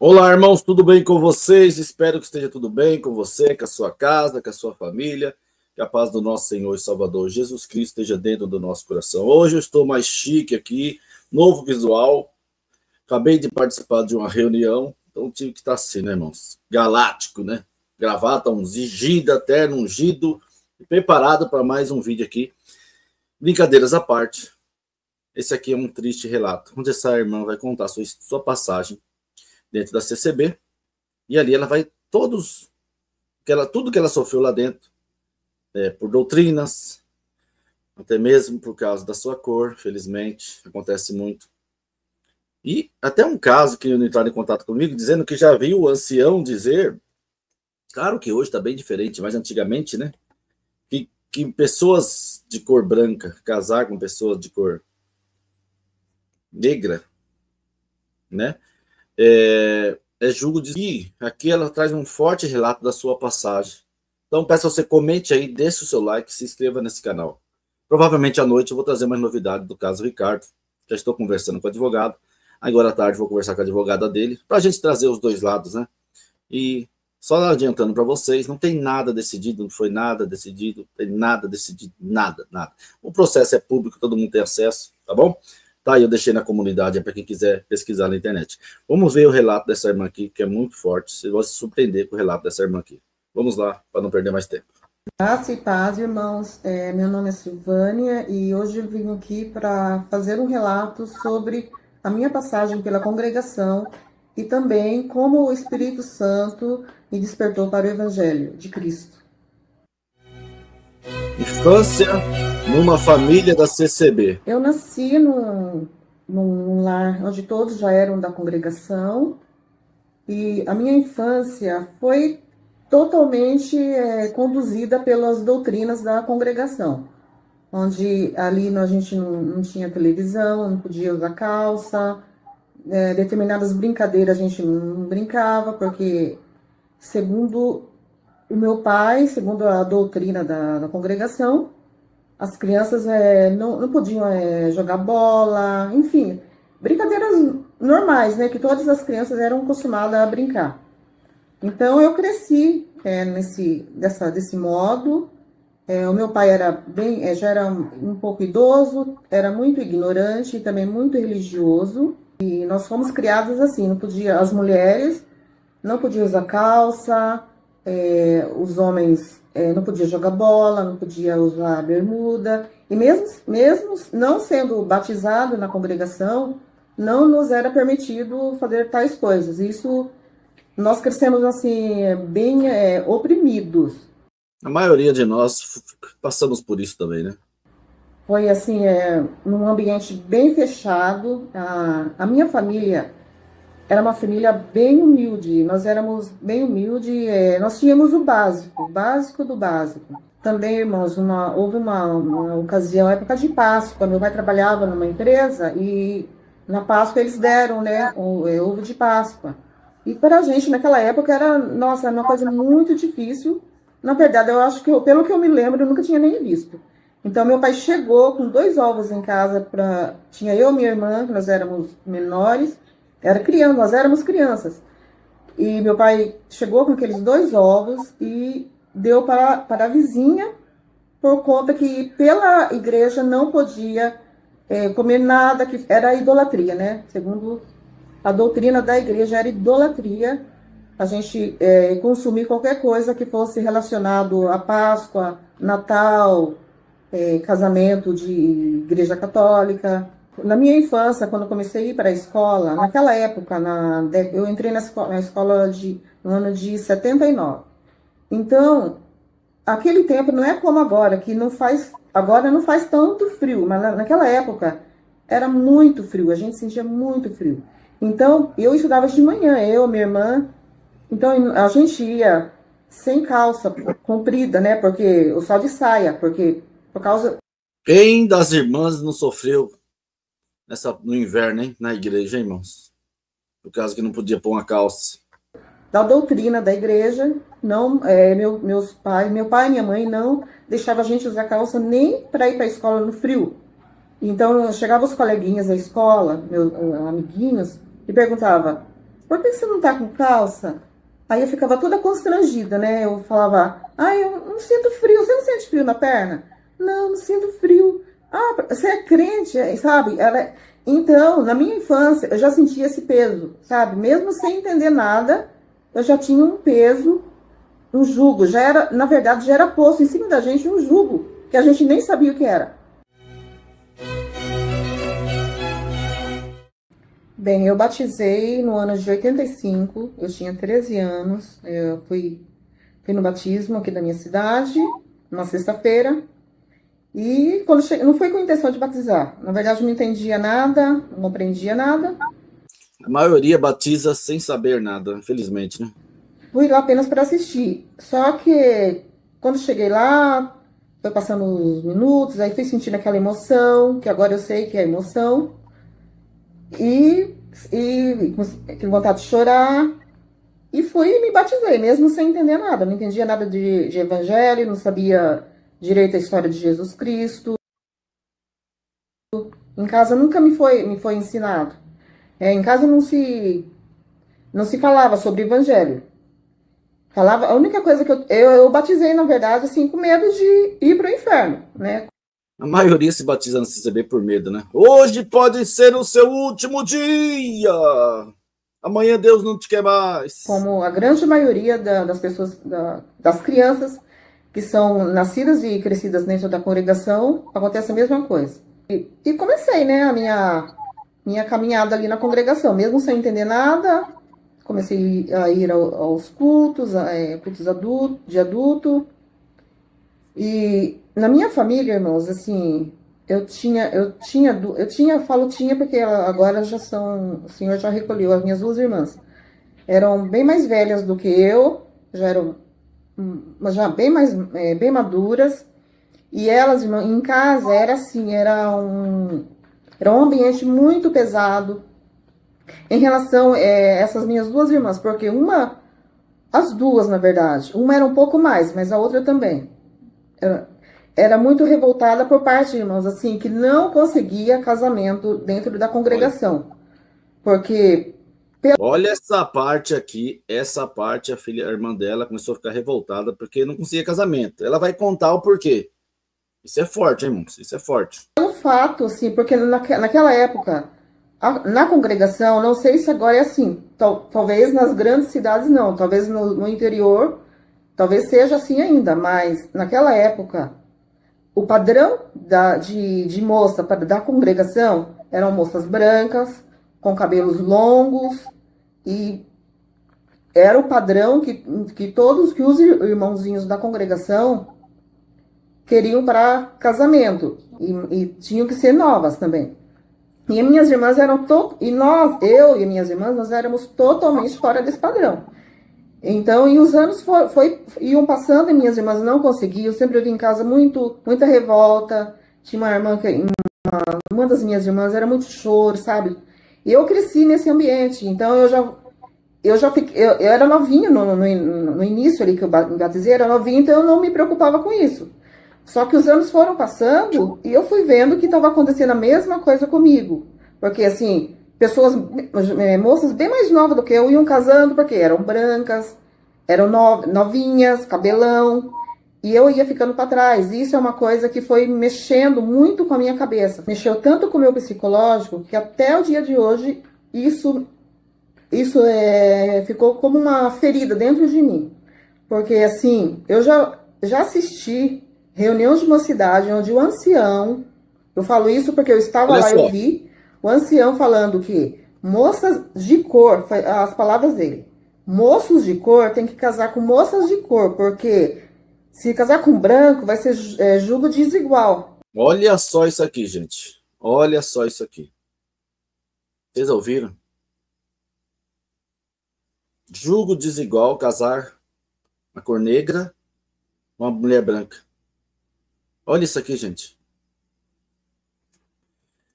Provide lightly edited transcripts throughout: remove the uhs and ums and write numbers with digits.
Olá, irmãos, tudo bem com vocês? Espero que esteja tudo bem com você, com a sua casa, com a sua família. Que a paz do nosso Senhor e Salvador Jesus Cristo esteja dentro do nosso coração. Hoje eu estou mais chique aqui, novo visual. Acabei de participar de uma reunião, então tive que estar assim, né, irmãos? Galáctico, né? Gravata ungida, terno ungido, e preparado para mais um vídeo aqui. Brincadeiras à parte. Esse aqui é um triste relato, onde essa irmã vai contar sua passagem dentro da CCB, e ali ela vai tudo que ela sofreu lá dentro, por doutrinas, até mesmo por causa da sua cor, felizmente, acontece muito. E até um caso que entraram em contato comigo, dizendo que já viu o ancião dizer, claro que hoje está bem diferente, mas antigamente, né, que pessoas de cor branca casar com pessoas de cor negra, né, julgo de que aqui ela traz um forte relato da sua passagem. Então peço a você, comente aí, deixe o seu like, se inscreva nesse canal. Provavelmente à noite eu vou trazer mais novidades do caso Ricardo. Já estou conversando com o advogado. Agora à tarde vou conversar com a advogada dele, para a gente trazer os dois lados, né? E só adiantando para vocês, não tem nada decidido, não foi nada decidido, não tem nada decidido, nada. O processo é público, todo mundo tem acesso, tá bom? Tá, eu deixei na comunidade para quem quiser pesquisar na internet. Vamos ver o relato dessa irmã aqui, que é muito forte. Você vai se surpreender com o relato dessa irmã aqui. Vamos lá, para não perder mais tempo. Graça e paz, irmãos. Meu nome é Silvânia e hoje eu vim aqui para fazer um relato sobre a minha passagem pela congregação e também como o Espírito Santo me despertou para o Evangelho de Cristo. Infância numa família da CCB. Eu nasci num lar onde todos já eram da congregação e a minha infância foi totalmente conduzida pelas doutrinas da congregação, onde ali a gente não tinha televisão, não podia usar calça, determinadas brincadeiras a gente não brincava, porque segundo o meu pai, segundo a doutrina da congregação, as crianças não podiam jogar bola, enfim, brincadeiras normais, né, que todas as crianças eram acostumadas a brincar. Então eu cresci desse modo. O meu pai era já era um pouco idoso, era muito ignorante e também muito religioso. E nós fomos criados assim, não podia, as mulheres não podiam usar calça, os homens não podiam jogar bola, não podiam usar bermuda. E mesmo não sendo batizado na congregação, não nos era permitido fazer tais coisas. Isso, nós crescemos assim, bem oprimidos. A maioria de nós passamos por isso também, né? Foi assim, num ambiente bem fechado. A minha família era uma família bem humilde. Nós éramos bem humildes. Nós tínhamos o básico do básico. Também, irmãos, houve uma ocasião, época de Páscoa. Meu pai trabalhava numa empresa e na Páscoa eles deram, né, ovo de Páscoa. E para a gente, naquela época, era uma coisa muito difícil. Na verdade, eu acho que, pelo que eu me lembro, eu nunca tinha nem visto. Então, meu pai chegou com 2 ovos em casa. Tinha eu e minha irmã, que nós éramos menores. Nós éramos crianças. E meu pai chegou com aqueles 2 ovos e deu para a vizinha, por conta que pela igreja não podia comer nada, que era idolatria, né? Segundo a doutrina da igreja, era idolatria a gente consumir qualquer coisa que fosse relacionado a Páscoa, Natal, casamento de igreja católica. Na minha infância, quando eu comecei a ir para a escola, naquela época, eu entrei na escola no ano de 79. Então, aquele tempo não é como agora, agora não faz tanto frio, mas naquela época era muito frio, a gente sentia muito frio. Então, eu estudava de manhã, eu, minha irmã. Então, a gente ia sem calça comprida, né? Porque o sol de saia, por causa... Quem das irmãs não sofreu no inverno, hein? Na igreja, hein, irmãos? Por causa que não podia pôr uma calça. Da doutrina da igreja, não, meu pai e minha mãe não deixavam a gente usar calça nem para ir para a escola no frio. Então, chegavam os coleguinhas da escola, meus amiguinhos, e perguntava: por que você não tá com calça? Aí eu ficava toda constrangida, né? Eu falava, eu não sinto frio. Você não sente frio na perna? Não, não sinto frio. Ah, você é crente, sabe? Então, na minha infância, eu já sentia esse peso, sabe? Mesmo sem entender nada, eu já tinha um peso, um jugo. Já era, na verdade, já era posto em cima da gente um jugo, que a gente nem sabia o que era. Bem, eu batizei no ano de 85, eu tinha 13 anos, eu fui no batismo aqui da minha cidade, numa sexta-feira, e quando cheguei, não foi com a intenção de batizar, na verdade eu não entendia nada, não compreendia nada. A maioria batiza sem saber nada, infelizmente, né? Fui lá apenas para assistir, só que quando cheguei lá, foi passando os minutos, aí fui sentindo aquela emoção, que agora eu sei que é emoção, e com vontade de chorar, e fui e me batizei, mesmo sem entender nada. Não entendia nada de evangelho, não sabia direito a história de Jesus Cristo. Em casa nunca me foi ensinado. Em casa não se falava sobre evangelho. Falava, a única coisa que eu batizei, na verdade, assim, com medo de ir para o inferno, né? A maioria se batiza no CCB por medo, né? Hoje pode ser o seu último dia. Amanhã Deus não te quer mais. Como a grande maioria das pessoas, das crianças que são nascidas e crescidas dentro da congregação, acontece a mesma coisa. E comecei, né, a minha caminhada ali na congregação, mesmo sem entender nada. Comecei a ir aos cultos, cultos de adulto. E na minha família, irmãos, assim, falo tinha porque agora já são, o Senhor já recolheu as minhas duas irmãs. Eram bem mais velhas do que eu, já eram bem maduras. E elas, em casa, era assim, era um ambiente muito pesado em relação a essas minhas duas irmãs, porque as duas, na verdade, uma era um pouco mais, mas a outra também. Era muito revoltada por parte de irmãos, assim, que não conseguia casamento dentro da congregação. Porque... Olha essa parte aqui, a irmã dela começou a ficar revoltada porque não conseguia casamento. Ela vai contar o porquê. Isso é forte, hein, irmãos? Isso é forte. Pelo fato, assim, porque naquela época, na congregação, não sei se agora é assim, talvez nas grandes cidades não, talvez no interior, talvez seja assim ainda, mas naquela época, o padrão de moça da congregação eram moças brancas, com cabelos longos, e era o padrão que os irmãozinhos da congregação queriam para casamento, e tinham que ser novas também. E minhas irmãs eram eu e minhas irmãs, nós éramos totalmente fora desse padrão. Então, e os anos iam passando e minhas irmãs não conseguiam. Eu sempre vi em casa muita revolta. Tinha uma irmã uma das minhas irmãs era muito choro, sabe? E eu cresci nesse ambiente. Então, eu era novinha no início ali que eu me batizei, era novinha, então eu não me preocupava com isso. Só que os anos foram passando e eu fui vendo que estava acontecendo a mesma coisa comigo. Porque, assim, moças bem mais novas do que eu iam casando porque eram brancas, eram novinhas, cabelão, e eu ia ficando para trás. Isso é uma coisa que foi mexendo muito com a minha cabeça. Mexeu tanto com o meu psicológico que até o dia de hoje isso ficou como uma ferida dentro de mim. Porque, assim, eu já assisti reunião de mocidade onde o ancião, eu falo isso porque eu estava lá e eu vi, o ancião falando que moças de cor, as palavras dele, moços de cor tem que casar com moças de cor, porque se casar com branco vai ser julgo desigual. Olha só isso aqui, gente. Olha só isso aqui. Vocês ouviram? Julgo desigual casar uma cor negra com uma mulher branca. Olha isso aqui, gente.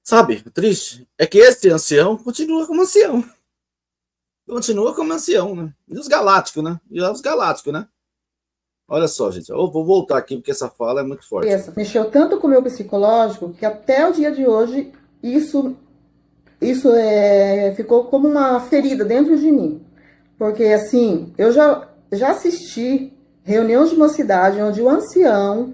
Sabe, o triste é que esse ancião continua como ancião. Continua como ancião, né? E os galácticos, né? Olha só, gente. Eu vou voltar aqui porque essa fala é muito forte. Mexeu tanto com o meu psicológico que até o dia de hoje isso isso ficou como uma ferida dentro de mim. Porque, assim, eu já assisti reunião de mocidade onde o ancião,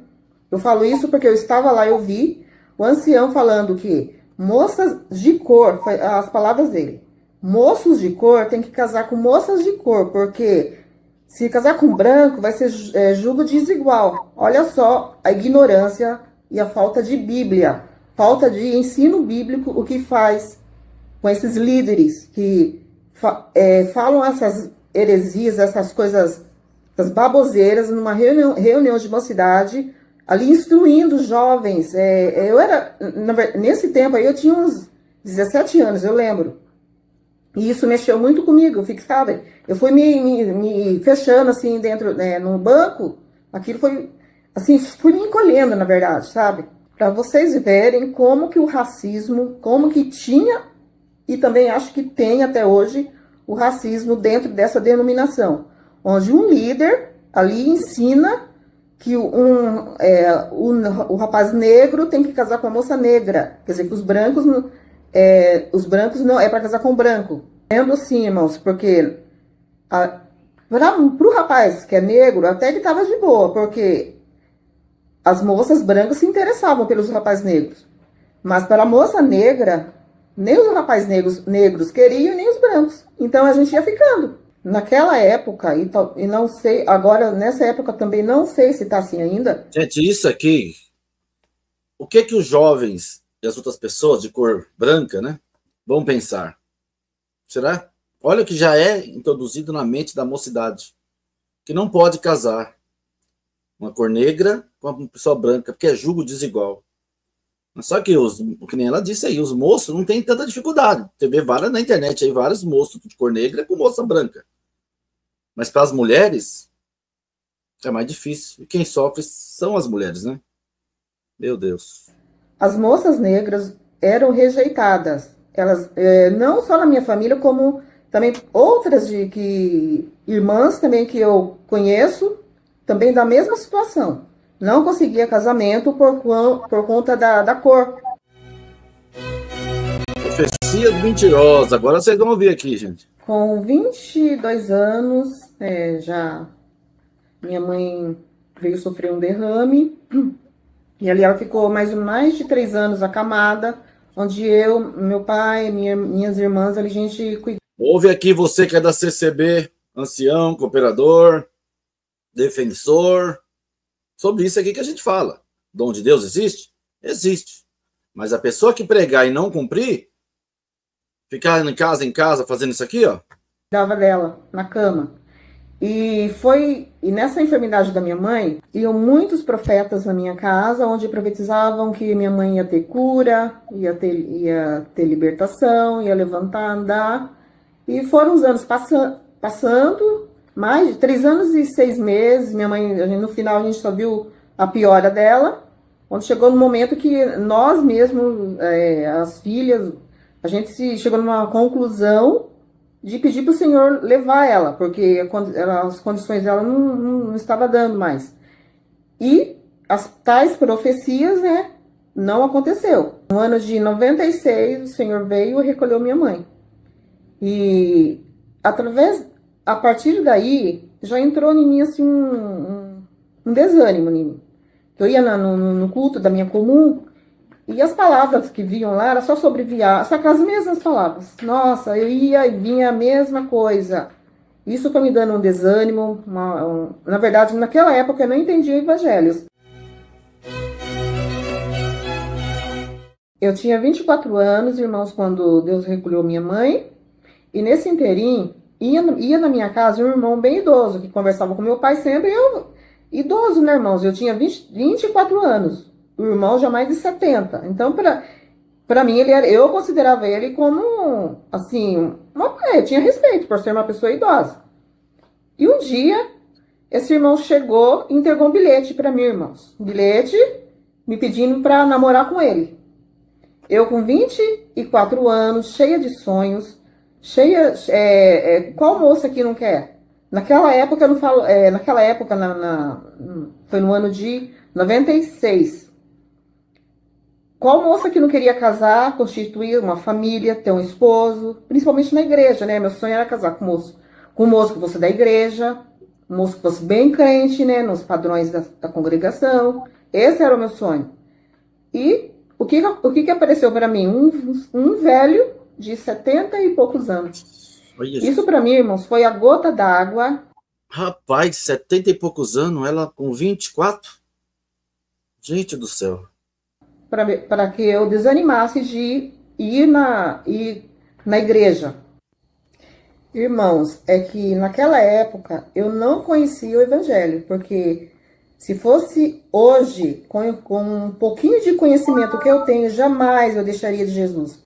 eu falo isso porque eu estava lá, eu vi o ancião falando que moças de cor, as palavras dele, moços de cor tem que casar com moças de cor, porque se casar com branco vai ser julgo desigual. Olha só a ignorância e a falta de Bíblia, falta de ensino bíblico, o que faz com esses líderes que falam essas heresias, essas coisas, essas baboseiras, numa reunião de mocidade, ali instruindo os jovens. Eu era, nesse tempo aí, eu tinha uns 17 anos, eu lembro. E isso mexeu muito comigo, sabe? Eu fui me fechando, assim, dentro, no banco, aquilo foi, assim, fui me encolhendo, na verdade, sabe? Para vocês verem como que o racismo, como que tinha, e também acho que tem até hoje, o racismo dentro dessa denominação, onde um líder ali ensina que o rapaz negro tem que casar com a moça negra, quer dizer, que os brancos não é para casar com branco. Entendo sim, irmãos, porque para o rapaz que é negro até que estava de boa, porque as moças brancas se interessavam pelos rapazes negros, mas para a moça negra, nem os rapazes negros queriam, nem os brancos. Então a gente ia ficando. Naquela época, e não sei, agora nessa época também não sei se está assim ainda. Gente, isso aqui, o que que os jovens e as outras pessoas de cor branca, né, vão pensar? Será? Olha o que já é introduzido na mente da mocidade, que não pode casar uma cor negra com uma pessoa branca, porque é julgo desigual. Só que, que nem ela disse aí, os moços não têm tanta dificuldade. Você vê várias na internet aí, vários moços de cor negra com moça branca. Mas para as mulheres, é mais difícil. E quem sofre são as mulheres, né? Meu Deus. As moças negras eram rejeitadas. Elas, não só na minha família, como também outras irmãs também que eu conheço, também da mesma situação. Não conseguia casamento por conta da cor. Profecias mentirosas. Agora vocês vão ouvir aqui, gente. Com 22 anos, já minha mãe veio sofrer um derrame. E ali ela ficou mais de 3 anos acamada, onde eu, meu pai, minhas irmãs, ali a gente cuidou. Ouve aqui você que é da CCB, ancião, cooperador, defensor. Sobre isso aqui que a gente fala. Dom de Deus existe? Existe. Mas a pessoa que pregar e não cumprir, ficar em casa fazendo isso aqui, ó. Cuidava dela na cama. E nessa enfermidade da minha mãe, iam muitos profetas na minha casa, onde profetizavam que minha mãe ia ter cura, ia ter libertação, ia levantar, andar. E foram os anos passando, mais de 3 anos e 6 meses. Minha mãe, no final, a gente só viu a piora dela, onde chegou no momento que nós mesmos, as filhas, a gente chegou numa conclusão de pedir para o Senhor levar ela, porque as condições dela não estava dando mais. E as tais profecias, né, não aconteceu. No ano de 96, o Senhor veio e recolheu minha mãe. E a partir daí, já entrou em mim assim um desânimo em mim. Eu ia no culto da minha comum, e as palavras que vinham lá era só só com as mesmas palavras. Nossa, eu ia e vinha a mesma coisa. Isso foi me dando um desânimo. Na verdade, naquela época eu não entendia evangelhos. Eu tinha 24 anos, irmãos, quando Deus recolheu minha mãe. E nesse inteirinho, ia na minha casa um irmão bem idoso, que conversava com meu pai sempre. Idoso, né, irmãos? Eu tinha 24 anos. O irmão já mais de 70. Então, para mim, eu considerava ele como, assim, eu tinha respeito por ser uma pessoa idosa. E um dia, esse irmão chegou e entregou um bilhete para mim, irmãos. Um bilhete me pedindo para namorar com ele. Eu com 24 anos, cheia de sonhos, qual moça que não quer? Naquela época, eu não falo, naquela época, foi no ano de 96. qual moça que não queria casar, constituir uma família, ter um esposo, principalmente na igreja, né? Meu sonho era casar com um moço que fosse da igreja, um moço que fosse bem crente, né? Nos padrões da congregação. Esse era o meu sonho. E o que apareceu para mim? Um velho de 70 e poucos anos. Olha, Isso para mim, irmãos, foi a gota d'água. rapaz, 70 e poucos anos, ela com 24. Gente do céu. Para que eu desanimasse de ir na igreja. Irmãos, é que naquela época eu não conhecia o evangelho, porque se fosse hoje, com um pouquinho de conhecimento que eu tenho, jamais eu deixaria de Jesus.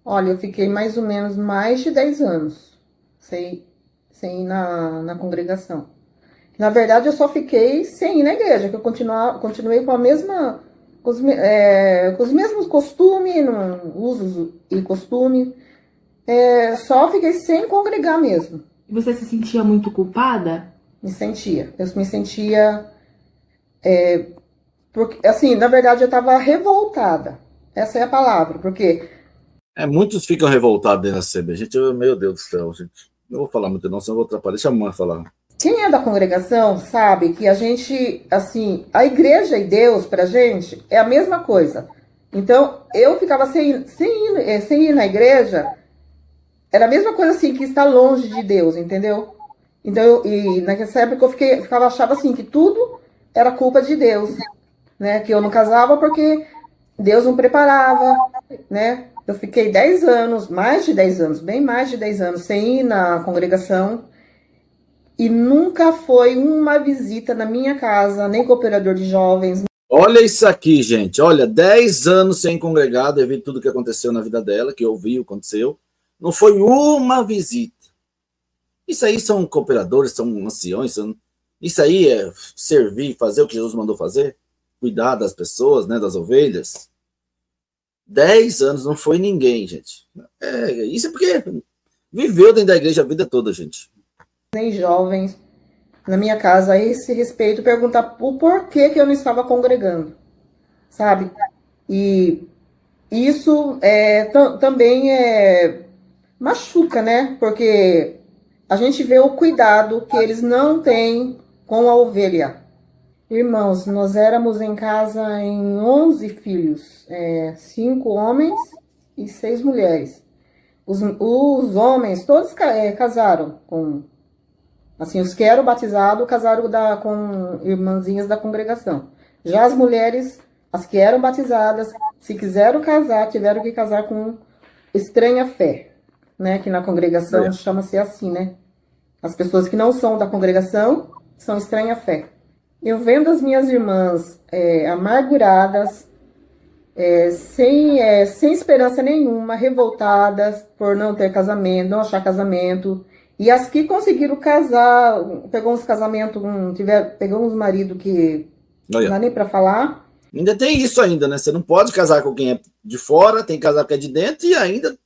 Olha, eu fiquei mais ou menos mais de 10 anos sem ir na congregação. Na verdade, eu só fiquei sem ir na igreja, que eu continuei com a mesma, com os mesmos costumes, usos e costumes. Só fiquei sem congregar mesmo. E você se sentia muito culpada? Me sentia. Eu me sentia. Porque, assim, na verdade, eu estava revoltada. Essa é a palavra, porque. Muitos ficam revoltados dentro da CB. Gente, meu Deus do céu, gente. Não vou falar muito não, senão eu vou atrapalhar. Deixa a mãe falar. Quem é da congregação sabe que a gente, assim, a igreja e Deus pra gente é a mesma coisa. Então, eu ficava sem ir na igreja, era a mesma coisa assim que estar longe de Deus, entendeu? Então, nessa época eu achava assim que tudo era culpa de Deus, né? Que eu não casava porque Deus não preparava, né? Eu fiquei 10 anos, mais de 10 anos, bem mais de 10 anos sem ir na congregação. E nunca foi uma visita na minha casa, nem cooperador de jovens. Olha isso aqui, gente. Olha, 10 anos sem congregar, devido a tudo que aconteceu na vida dela, que eu vi, aconteceu. Não foi uma visita. Isso aí são cooperadores, são anciões. Isso aí é servir, fazer o que Jesus mandou fazer. Cuidar das pessoas, né, das ovelhas. 10 anos não foi ninguém, gente. Isso é porque viveu dentro da igreja a vida toda, gente. Nem jovens na minha casa a esse respeito, perguntar o porquê que eu não estava congregando, sabe? E isso também machuca, né? Porque a gente vê o cuidado que eles não têm com a ovelha. Irmãos, nós éramos em casa em 11 filhos, 5 homens e 6 mulheres. Os homens todos casaram com... Assim, os que eram batizados casaram com irmãzinhas da congregação. Já as mulheres, as que eram batizadas, se quiseram casar, tiveram que casar com estranha fé, né? Que na congregação chama-se assim, né? As pessoas que não são da congregação são estranha fé. Eu vendo as minhas irmãs amarguradas, sem esperança nenhuma, revoltadas por não ter casamento, não achar casamento. E as que conseguiram casar, pegou uns casamentos, pegou uns maridos que não dá nem para falar. Ainda tem isso ainda, né? Você não pode casar com quem é de fora, tem que casar com quem é de dentro, e ainda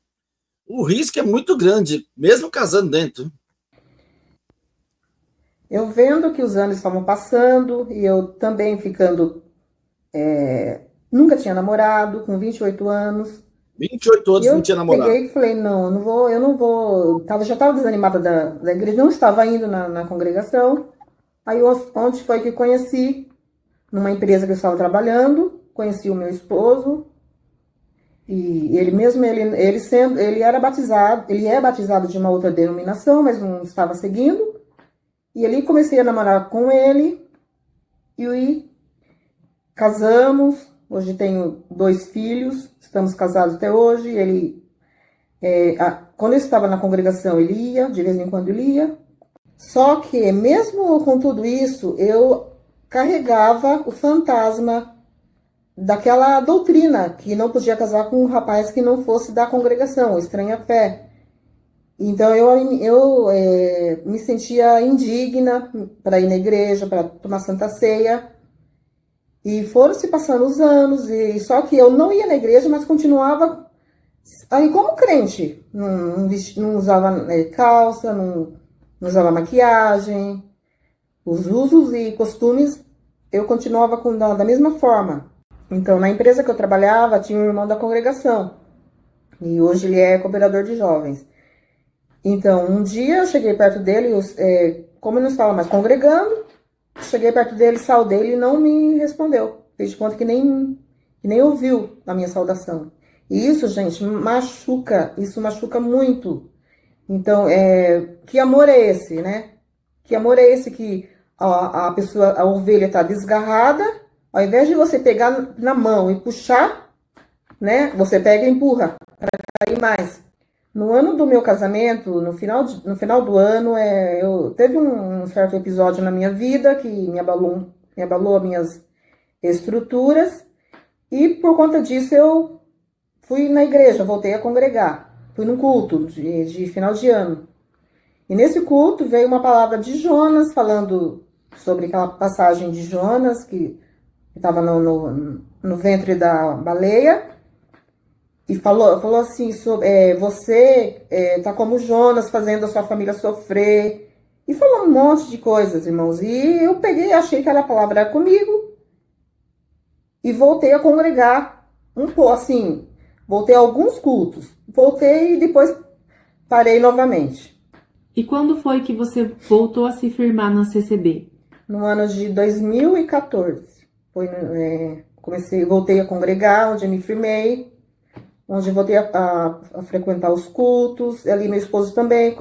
o risco é muito grande, mesmo casando dentro. Eu vendo que os anos estavam passando, e eu também ficando... nunca tinha namorado, com 28 anos. 28 anos não tinha namorado. Eu peguei e falei, não, eu não vou... Já estava desanimada da igreja, não estava indo na congregação. Aí, onde foi que conheci? Numa empresa que eu estava trabalhando, conheci o meu esposo. E ele mesmo, ele era batizado, ele é batizado de uma outra denominação, mas não estava seguindo. E ali comecei a namorar com ele. E casamos. Hoje tenho 2 filhos, estamos casados até hoje. Ele, quando eu estava na congregação, ele ia, de vez em quando ele ia. Só que, mesmo com tudo isso, eu carregava o fantasma daquela doutrina, que não podia casar com um rapaz que não fosse da congregação, estranha fé. Então, eu me sentia indigna para ir na igreja, para tomar Santa Ceia. E foram se passando os anos, só que eu não ia na igreja, mas continuava aí como crente. Não usava calça, não usava maquiagem. Os usos e costumes eu continuava da mesma forma. Então, na empresa que eu trabalhava, tinha um irmão da congregação. E hoje ele é cooperador de jovens. Então, um dia eu cheguei perto dele, como eu não estava mais congregando, cheguei perto dele, saudei ele e não me respondeu. Fez de conta que nem ouviu a minha saudação. E isso, gente, machuca, isso machuca muito. Então, que amor é esse, né? Que amor é esse que a pessoa, a ovelha está desgarrada, ao invés de você pegar na mão e puxar, né? Você pega e empurra para cair mais. No ano do meu casamento, no final do ano, teve um certo episódio na minha vida que me abalou as minhas estruturas, e por conta disso eu fui na igreja, voltei a congregar, fui num culto de final de ano. E nesse culto veio uma palavra de Jonas, falando sobre aquela passagem de Jonas, que estava no ventre da baleia, e falou assim, você tá como Jonas, fazendo a sua família sofrer. E falou um monte de coisas, irmãos. E eu peguei, achei que a palavra era comigo. E voltei a congregar um pouco, assim. Voltei a alguns cultos. Voltei e depois parei novamente. E quando foi que você voltou a se firmar na CCB? No ano de 2014. Voltei a congregar, onde eu me firmei. Onde eu voltei a frequentar os cultos. Ali meu esposo também,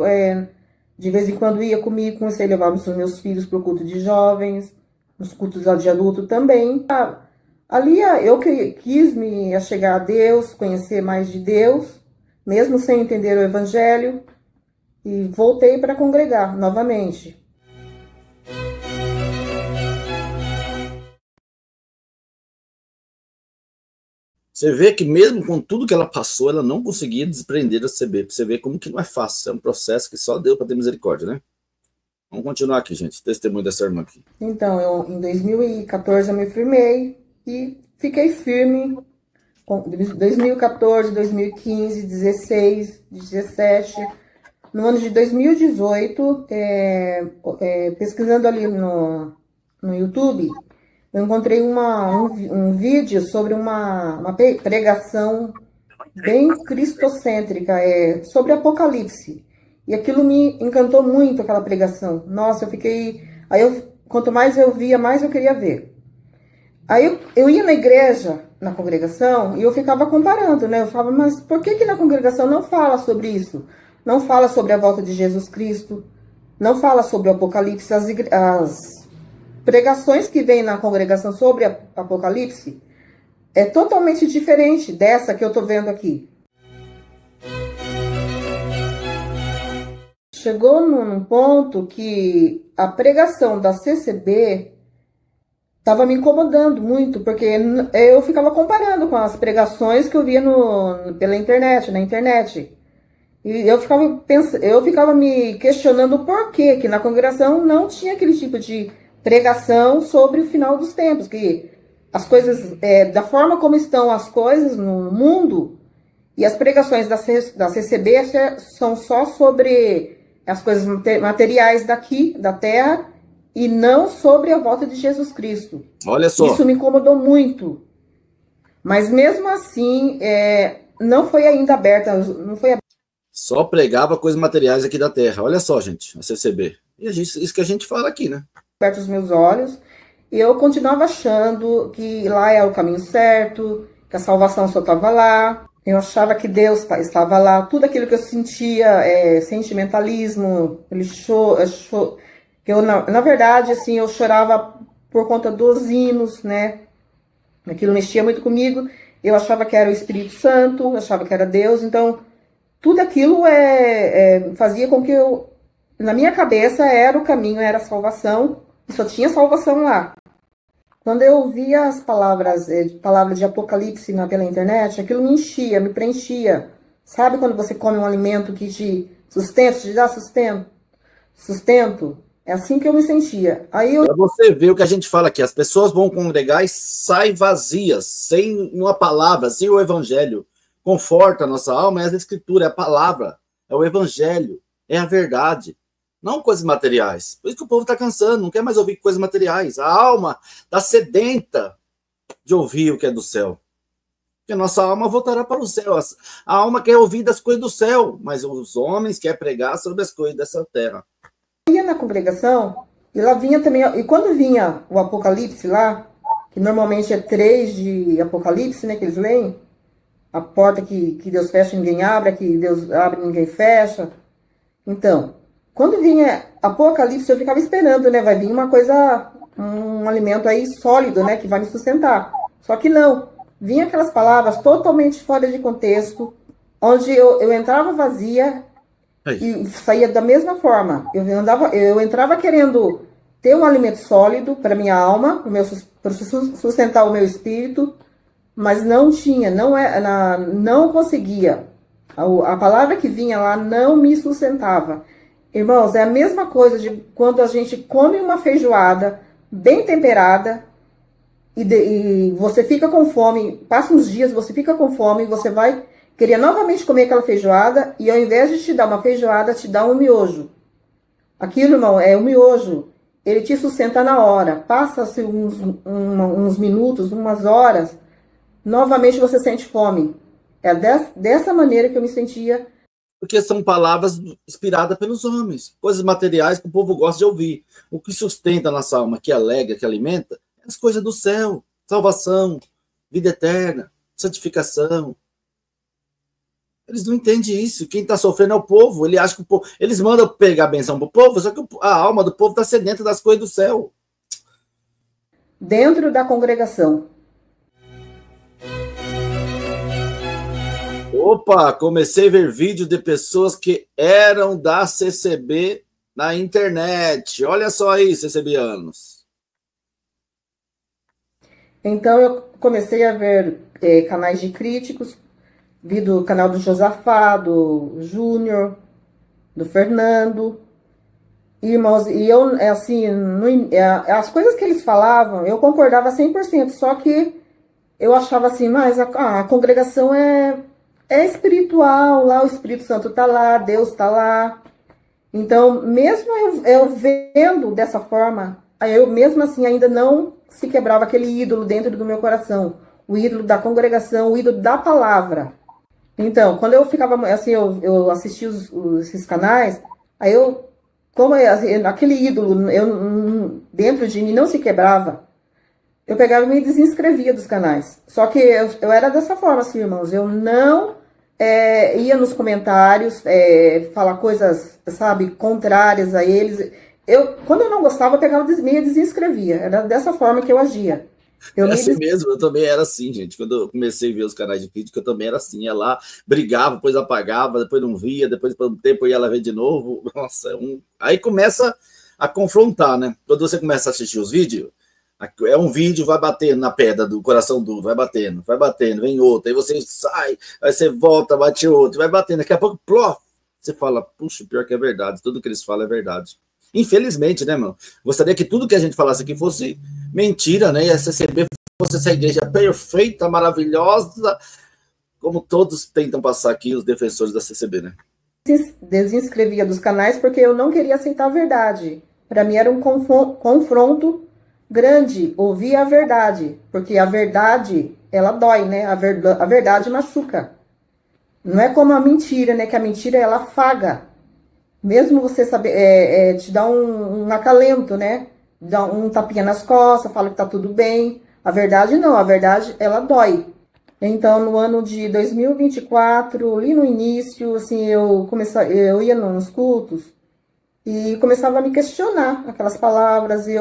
de vez em quando ia comigo, comecei a levar os meus filhos para o culto de jovens, os cultos de adulto também. Ali eu quis me achegar a Deus, conhecer mais de Deus, mesmo sem entender o Evangelho, e voltei para congregar novamente. Você vê que mesmo com tudo que ela passou, ela não conseguia desprender da CB. Você vê como que não é fácil. É um processo que só Deus para ter misericórdia, né? Vamos continuar aqui, gente. Testemunho dessa irmã aqui. Então, em 2014 eu me firmei e fiquei firme. 2014, 2015, 16, 17. No ano de 2018, pesquisando ali no YouTube, eu encontrei um vídeo sobre uma pregação bem cristocêntrica, sobre Apocalipse. E aquilo me encantou muito, aquela pregação. Nossa, eu fiquei... quanto mais eu via, mais eu queria ver. Aí eu ia na igreja, na congregação, e eu ficava comparando, né? Eu falava, mas por que na congregação não fala sobre isso? Não fala sobre a volta de Jesus Cristo, não fala sobre o Apocalipse, as pregações que vem na congregação sobre Apocalipse é totalmente diferente dessa que eu tô vendo aqui. Chegou num ponto que a pregação da CCB estava me incomodando muito, porque eu ficava comparando com as pregações que eu via na internet. E eu ficava me questionando por que na congregação não tinha aquele tipo de pregação sobre o final dos tempos, que as coisas, da forma como estão as coisas no mundo, e as pregações da CCB são só sobre as coisas materiais daqui, da terra, e não sobre a volta de Jesus Cristo. Olha só. Isso me incomodou muito. Mas mesmo assim, não foi ainda aberta, não foi aberta. Só pregava coisas materiais aqui da terra. Olha só, gente, a CCB. E isso que a gente fala aqui, né? Aberto os meus olhos, e eu continuava achando que lá era o caminho certo, que a salvação só estava lá. Eu achava que Deus estava lá. Tudo aquilo que eu sentia, sentimentalismo, na verdade, assim, eu chorava por conta dos hinos, né? Aquilo mexia muito comigo. Eu achava que era o Espírito Santo, eu achava que era Deus. Então, tudo aquilo fazia com que na minha cabeça era o caminho, era a salvação. E só tinha salvação lá. Quando eu ouvia as palavras de Apocalipse pela internet, aquilo me enchia, me preenchia. Sabe quando você come um alimento que te sustenta, te dá sustento? É assim que eu me sentia. Para você ver o que a gente fala aqui, as pessoas vão congregar e saem vazias, sem uma palavra, sem o evangelho. Conforta a nossa alma, é a escritura, é a palavra, é o evangelho, é a verdade. não coisas materiais. Por isso que o povo está cansando, não quer mais ouvir coisas materiais. A alma está sedenta de ouvir o que é do céu. Porque a nossa alma voltará para o céu. A alma quer ouvir das coisas do céu, mas os homens querem pregar sobre as coisas dessa terra. Eu ia na congregação, e lá vinha também, e quando vinha o Apocalipse lá, que normalmente é 3 de Apocalipse, né, que eles leem, a porta que Deus fecha, ninguém abre, que Deus abre, ninguém fecha. Então, quando vinha Apocalipse, eu ficava esperando, né, vai vir uma coisa, um alimento aí sólido, né, que vai me sustentar. Só que não, vinha aquelas palavras totalmente fora de contexto, onde eu entrava vazia e saía da mesma forma. Eu entrava querendo ter um alimento sólido para minha alma, para sustentar o meu espírito, mas não tinha, não conseguia. A palavra que vinha lá não me sustentava. Irmãos, é a mesma coisa de quando a gente come uma feijoada bem temperada e você fica com fome, passa uns dias, você fica com fome, você vai querer novamente comer aquela feijoada e ao invés de te dar uma feijoada, te dá um miojo. Aquilo, irmão, é o miojo. Ele te sustenta na hora. Passa-se uns minutos, umas horas, novamente você sente fome. É dessa maneira que eu me sentia. Porque são palavras inspiradas pelos homens, coisas materiais que o povo gosta de ouvir. O que sustenta a nossa alma, que alegra, que alimenta, é as coisas do céu, salvação, vida eterna, santificação. Eles não entendem isso. Quem está sofrendo é o povo. Ele acha que o povo, eles mandam pegar a benção para o povo, só que a alma do povo está sedenta das coisas do céu. Dentro da congregação. Opa, comecei a ver vídeos de pessoas que eram da CCB na internet. Olha só aí, CCBanos. Então eu comecei a ver canais de críticos, vi do canal do Josafá, do Júnior, do Fernando. Irmãos, e eu, assim, as coisas que eles falavam, eu concordava 100%, só que eu achava assim, mas a congregação é espiritual, lá o Espírito Santo está lá, Deus está lá. Então, mesmo eu vendo dessa forma, eu mesmo assim ainda não se quebrava aquele ídolo dentro do meu coração, o ídolo da congregação, o ídolo da palavra. Então, quando eu ficava, assim, eu assistia esses canais, aí como assim, aquele ídolo dentro de mim não se quebrava, eu pegava e me desinscrevia dos canais. Só que eu era dessa forma, assim, irmãos, eu não ia nos comentários falar coisas, sabe, contrárias a eles. Quando eu não gostava, eu pegava e me desinscrevia. Era dessa forma que eu agia. Assim mesmo, eu também era assim, gente. Quando eu comecei a ver os canais de crítica, eu também era assim. Ia lá, brigava, depois apagava, depois não via, depois por um tempo eu ia lá ver de novo. Nossa, aí começa a confrontar, né? Quando você começa a assistir os vídeos, é um vídeo, vai batendo na pedra do coração duro, vai batendo, vem outro, aí você sai, aí você volta, bate outro, vai batendo, daqui a pouco, pló, você fala, puxa, pior que é verdade, tudo que eles falam é verdade. Infelizmente, né, mano? Gostaria que tudo que a gente falasse aqui fosse mentira, né? E a CCB fosse essa igreja perfeita, maravilhosa, como todos tentam passar aqui, os defensores da CCB, né? Desinscrevia dos canais porque eu não queria aceitar a verdade. Para mim era um confronto grande ouvir a verdade, porque a verdade, ela dói, né? A verdade machuca. Não é como a mentira, né? Que a mentira, ela afaga. Mesmo você saber, te dá um acalento, né? Dá um tapinha nas costas, fala que tá tudo bem. A verdade não, a verdade, ela dói. Então, no ano de 2024, ali no início, assim, eu ia nos cultos e começava a me questionar aquelas palavras, e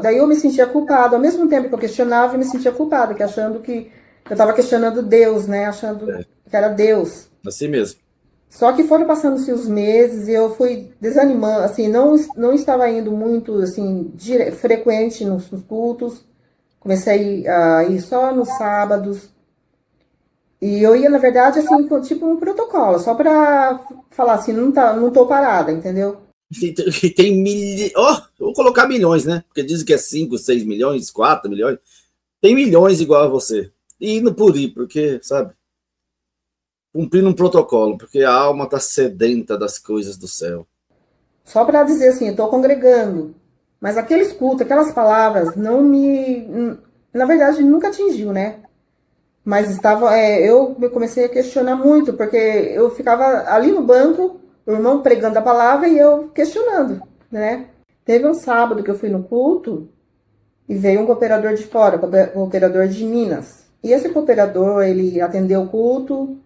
daí eu me sentia culpada. Ao mesmo tempo que eu questionava, eu me sentia culpada, achando que eu estava questionando Deus, né? Achando que era Deus. Assim mesmo. Só que foram passando-se os meses e eu fui desanimando, assim, não estava indo muito, assim, frequente nos cultos. Comecei a ir só nos sábados. E eu ia, na verdade, assim, tipo um protocolo, só para falar assim, não tô parada, entendeu? Tem vou colocar milhões, né? Porque dizem que é 5, 6 milhões, 4 milhões. Tem milhões igual a você. E indo por ir, porque, sabe? Cumprindo um protocolo, porque a alma está sedenta das coisas do céu. só para dizer assim, estou congregando. Mas aqueles cultos, aquelas palavras, não me... Na verdade, nunca atingiu, né? Mas estava, eu comecei a questionar muito, porque eu ficava ali no banco, o irmão pregando a palavra e eu questionando, né? Teve um sábado que eu fui no culto e veio um cooperador de fora, cooperador de Minas. E esse cooperador, ele atendeu o culto,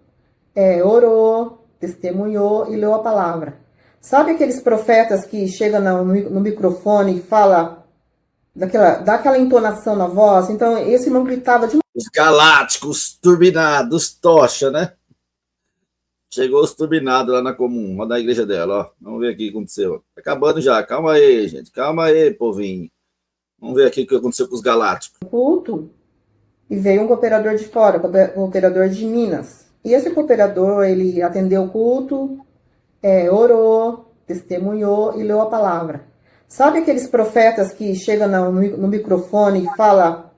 orou, testemunhou e leu a palavra. Sabe aqueles profetas que chegam no microfone e fala dá aquela entonação na voz? Então, esse irmão gritava de... Os galácticos, turbinados, tocha, né? Chegou os turbinados lá na comum, lá da igreja dela, ó. Vamos ver aqui o que aconteceu. Tá acabando já, calma aí, gente. Calma aí, povinho. Vamos ver aqui o que aconteceu com os galácticos. Culto, e veio um cooperador de fora, cooperador de Minas. E esse cooperador, ele atendeu o culto, orou, testemunhou e leu a palavra. Sabe aqueles profetas que chegam no microfone e fala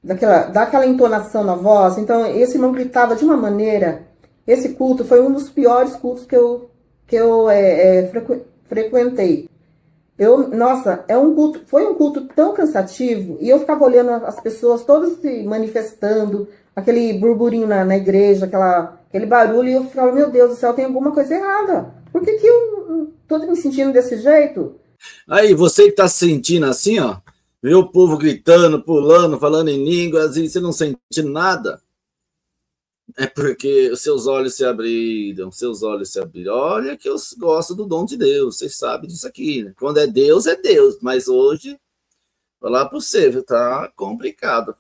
dá aquela entonação na voz? Então, esse irmão gritava de uma maneira... Esse culto foi um dos piores cultos que eu frequentei. Nossa, foi um culto tão cansativo, e eu ficava olhando as pessoas todas se manifestando, aquele burburinho na igreja, aquele barulho, e eu ficava, meu Deus do céu, tem alguma coisa errada. Por que eu tô me sentindo desse jeito? Aí, você que tá se sentindo assim, ó, vê o povo gritando, pulando, falando em línguas, e você não sentindo nada, é porque os seus olhos se abriram, Olha que eu gosto do dom de Deus, vocês sabem disso aqui, né? Quando é Deus, mas hoje, vou falar para você, tá complicado.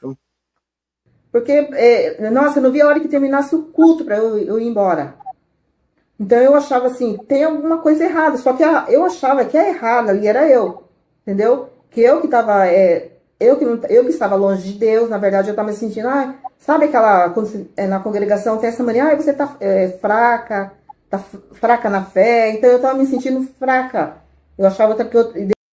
Porque, nossa, eu não vi a hora que terminasse o culto para eu ir embora. Então eu achava assim, tem alguma coisa errada, só que eu achava que a errada ali era eu, entendeu? Que eu que estava, eu que estava longe de Deus, na verdade eu estava me sentindo, sabe aquela, quando na congregação tem essa mania, você tá fraca na fé, então eu estava me sentindo fraca. Eu achava que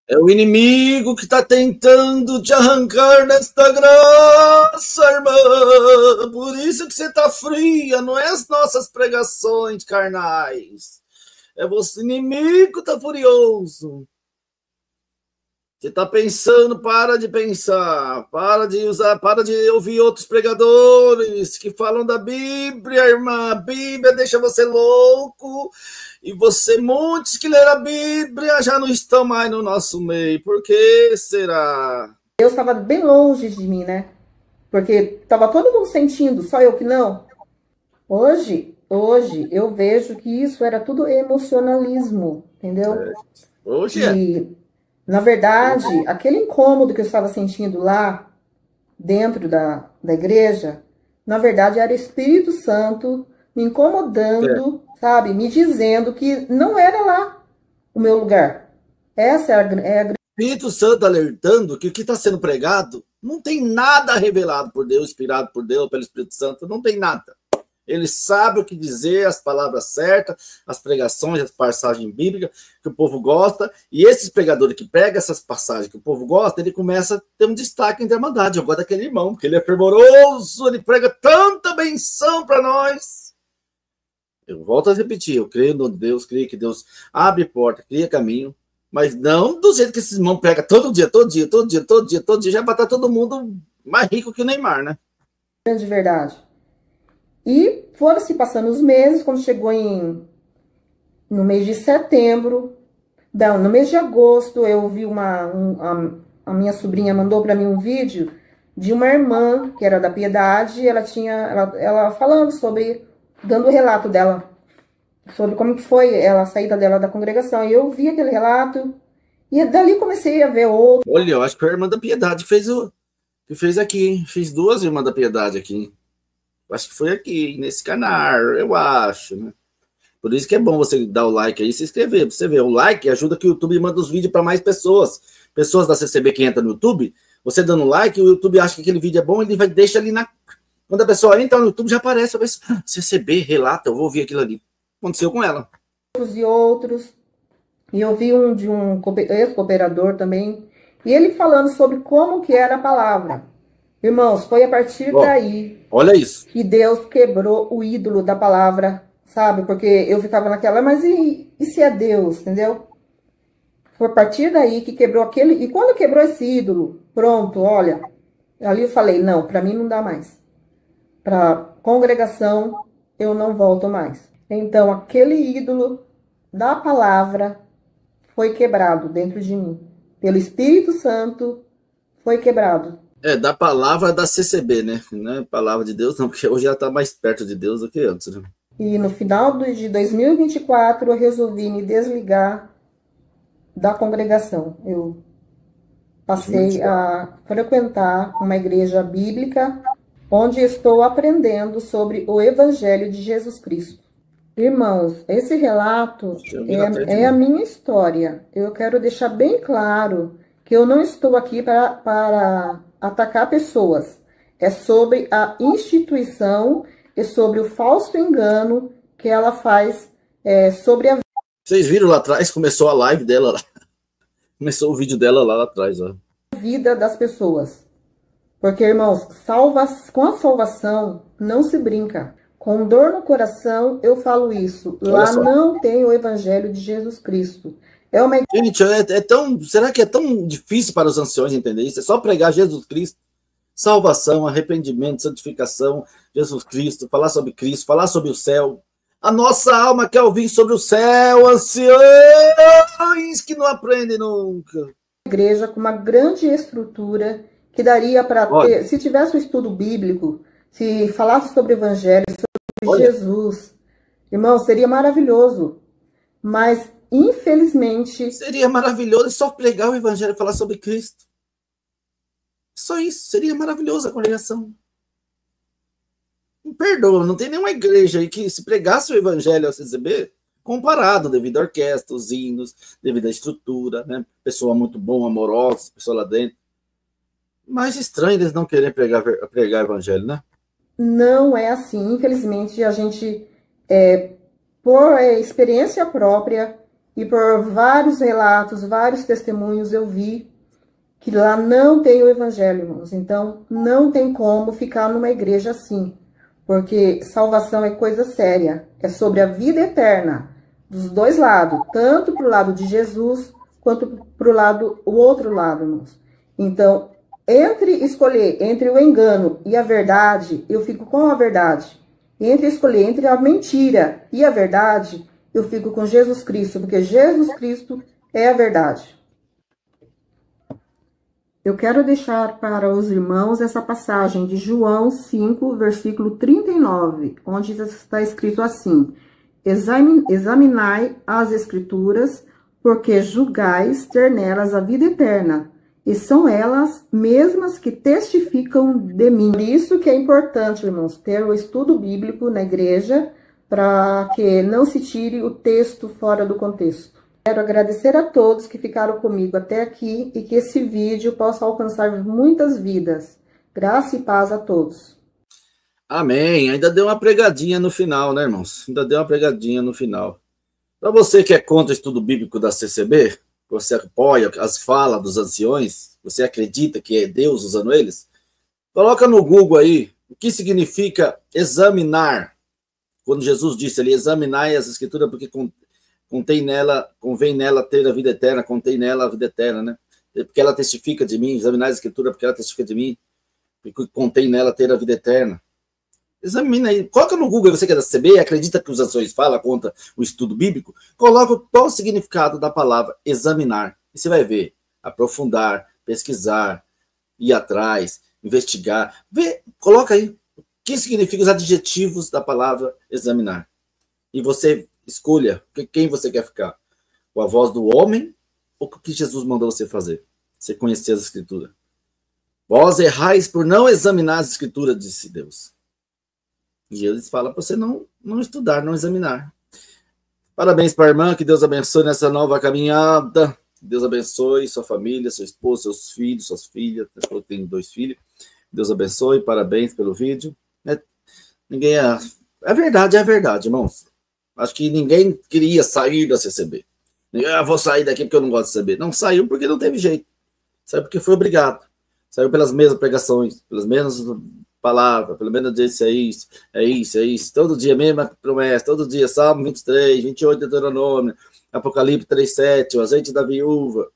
é o inimigo que está tentando te arrancar desta graça, irmã. Por isso que você está fria, não é as nossas pregações carnais. É você, o inimigo está furioso. Você está pensando, para de pensar, para de ouvir outros pregadores que falam da Bíblia, irmã. A Bíblia deixa você louco, e muitos que leram a Bíblia já não estão mais no nosso meio. Por que será? Deus estava bem longe de mim, né? Porque estava todo mundo sentindo, só eu que não. Hoje eu vejo que isso era tudo emocionalismo, entendeu? Hoje na verdade, aquele incômodo que eu estava sentindo lá, dentro da igreja, na verdade era o Espírito Santo me incomodando, sabe? Me dizendo que não era lá o meu lugar. Essa é a Espírito Santo alertando que o que está sendo pregado não tem nada revelado por Deus, inspirado por Deus, pelo Espírito Santo, não tem nada. Ele sabe o que dizer, as palavras certas, as pregações, as passagens bíblicas que o povo gosta. E esses pregadores que pregam essas passagens que o povo gosta, ele começa a ter um destaque entre a irmandade. Eu gosto daquele irmão, porque ele é fervoroso, ele prega tanta benção para nós. Eu volto a repetir, eu creio no Deus, creio que Deus abre porta, cria caminho, mas não do jeito que esses irmãos pregam todo dia, já vai estar todo mundo mais rico que o Neymar, né? De verdade. E foram se passando os meses, quando chegou no mês de setembro, no mês de agosto, eu vi a minha sobrinha mandou para mim um vídeo de uma irmã, que era da Piedade, ela falando dando o relato dela, sobre como que foi a saída dela da congregação. E eu vi aquele relato, e dali comecei a ver outro. Olha, eu acho que foi a irmã da Piedade que fez aqui, fiz 2 irmãs da Piedade aqui. Acho que foi aqui, nesse canal, eu acho, né? Por isso que é bom você dar o like aí e se inscrever. Você vê, o like ajuda que o YouTube manda os vídeos para mais pessoas. Pessoas da CCB que entra no YouTube, você dando like, o YouTube acha que aquele vídeo é bom, ele deixa ali na... Quando a pessoa entra no YouTube, já aparece, CCB, relata, eu vou ouvir aquilo ali. Aconteceu com ela. E outros. E eu vi de um ex-cooperador também, e ele falando sobre como que era a palavra. Irmãos, foi a partir daí, olha isso, que Deus quebrou o ídolo da palavra, sabe? Porque eu ficava naquela, mas e se é Deus, entendeu? Foi a partir daí que quebrou aquele... E quando quebrou esse ídolo, pronto, olha, ali eu falei, não, para mim não dá mais. Para congregação, eu não volto mais. Então, aquele ídolo da palavra foi quebrado dentro de mim. Pelo Espírito Santo, foi quebrado. Da palavra da CCB, né? Não é palavra de Deus, não, porque hoje já está mais perto de Deus do que antes, né? E no final de 2024, eu resolvi me desligar da congregação. Eu passei a frequentar uma igreja bíblica, onde estou aprendendo sobre o Evangelho de Jesus Cristo. Irmãos, esse relato é a minha história. Eu quero deixar bem claro que eu não estou aqui para atacar pessoas. É sobre a instituição e sobre o falso engano que ela faz sobre a... Vocês viram lá atrás, começou a live dela lá. Começou o vídeo dela lá atrás, ó. Vida das pessoas. Porque, irmãos, com a salvação não se brinca. Com dor no coração, eu falo isso. Lá não tem o Evangelho de Jesus Cristo. Gente, será que é tão difícil para os anciões entender isso? É só pregar Jesus Cristo, salvação, arrependimento, santificação, Jesus Cristo, falar sobre Cristo, falar sobre o céu. A nossa alma quer ouvir sobre o céu, anciões que não aprendem nunca. Igreja com uma grande estrutura que daria para ter, se tivesse um estudo bíblico, se falasse sobre o Evangelho, sobre Jesus, irmão, seria maravilhoso. Mas, infelizmente... Seria maravilhoso só pregar o Evangelho e falar sobre Cristo. Só isso, seria maravilhoso a congregação. Me perdoa, não tem nenhuma igreja aí que se pregasse o Evangelho ao CCB, comparado, devido à orquestra, os hinos, devido à estrutura, né? Pessoa muito boa, amorosa, pessoa lá dentro. Mas estranho eles não querem pregar Evangelho, né? Não é assim, infelizmente, a gente, por experiência própria e por vários relatos, vários testemunhos, eu vi que lá não tem o Evangelho, irmãos. Então, não tem como ficar numa igreja assim, porque salvação é coisa séria, é sobre a vida eterna, dos dois lados, tanto para o lado de Jesus, quanto para o outro lado, irmãos. Então, escolher entre o engano e a verdade, eu fico com a verdade. Entre escolher entre a mentira e a verdade, eu fico com Jesus Cristo, porque Jesus Cristo é a verdade. Eu quero deixar para os irmãos essa passagem de João 5, versículo 39, onde está escrito assim: examinai as Escrituras, porque julgais ter nelas a vida eterna, e são elas mesmas que testificam de mim. Por isso que é importante, irmãos, ter o estudo bíblico na igreja, para que não se tire o texto fora do contexto. Quero agradecer a todos que ficaram comigo até aqui e que esse vídeo possa alcançar muitas vidas. Graça e paz a todos. Amém. Ainda deu uma pregadinha no final, né, irmãos? Ainda deu uma pregadinha no final. Para você que é contra o estudo bíblico da CCB, você apoia as falas dos anciões, você acredita que é Deus usando eles, coloca no Google aí o que significa examinar. Quando Jesus disse ali, examinai as Escrituras, porque convém nela ter a vida eterna, contém nela a vida eterna, né? Porque ela testifica de mim, examinar a Escritura porque ela testifica de mim, porque contém nela ter a vida eterna. Examina aí, coloca no Google, você que é da CB e acredita que os anciões falam contra o estudo bíblico, coloca qual o significado da palavra examinar, e você vai ver, aprofundar, pesquisar, ir atrás, investigar, coloca aí, o que significa os adjetivos da palavra examinar, e você escolha quem você quer ficar, com a voz do homem, ou com o que Jesus mandou você fazer, você conhecer as Escrituras. Vós errais por não examinar as Escrituras, disse Deus. E eles falam para você não estudar, não examinar. Parabéns para a irmã, que Deus abençoe nessa nova caminhada. Deus abençoe sua família, seu esposo, seus filhos, suas filhas. Você falou que tem 2 filhos. Deus abençoe, parabéns pelo vídeo. É verdade, irmãos. Acho que ninguém queria sair da CCB. Vou sair daqui porque eu não gosto de CCB. Não saiu porque não teve jeito. Saiu porque foi obrigado. Saiu pelas mesmas pregações, pelas mesmas palavras, pelo menos disse é isso. Todo dia mesma promessa, todo dia, Salmo 23, 28, Deuteronômio, Apocalipse 3:7, o azeite da viúva.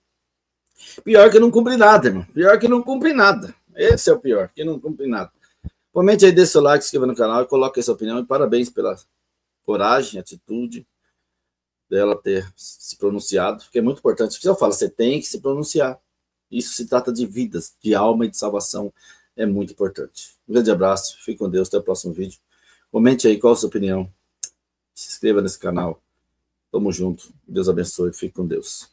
Pior que não cumpre nada, irmão. Pior que não cumpre nada. Esse é o pior, que não cumpre nada. Comente aí, deixe seu like, se inscreva no canal e coloque aí sua opinião. E parabéns pela coragem, atitude dela ter se pronunciado, porque é muito importante. Porque eu falo, você tem que se pronunciar. Isso se trata de vidas, de alma e de salvação. É muito importante. Um grande abraço, fique com Deus, até o próximo vídeo. Comente aí qual a sua opinião. Se inscreva nesse canal. Tamo junto. Deus abençoe, fique com Deus.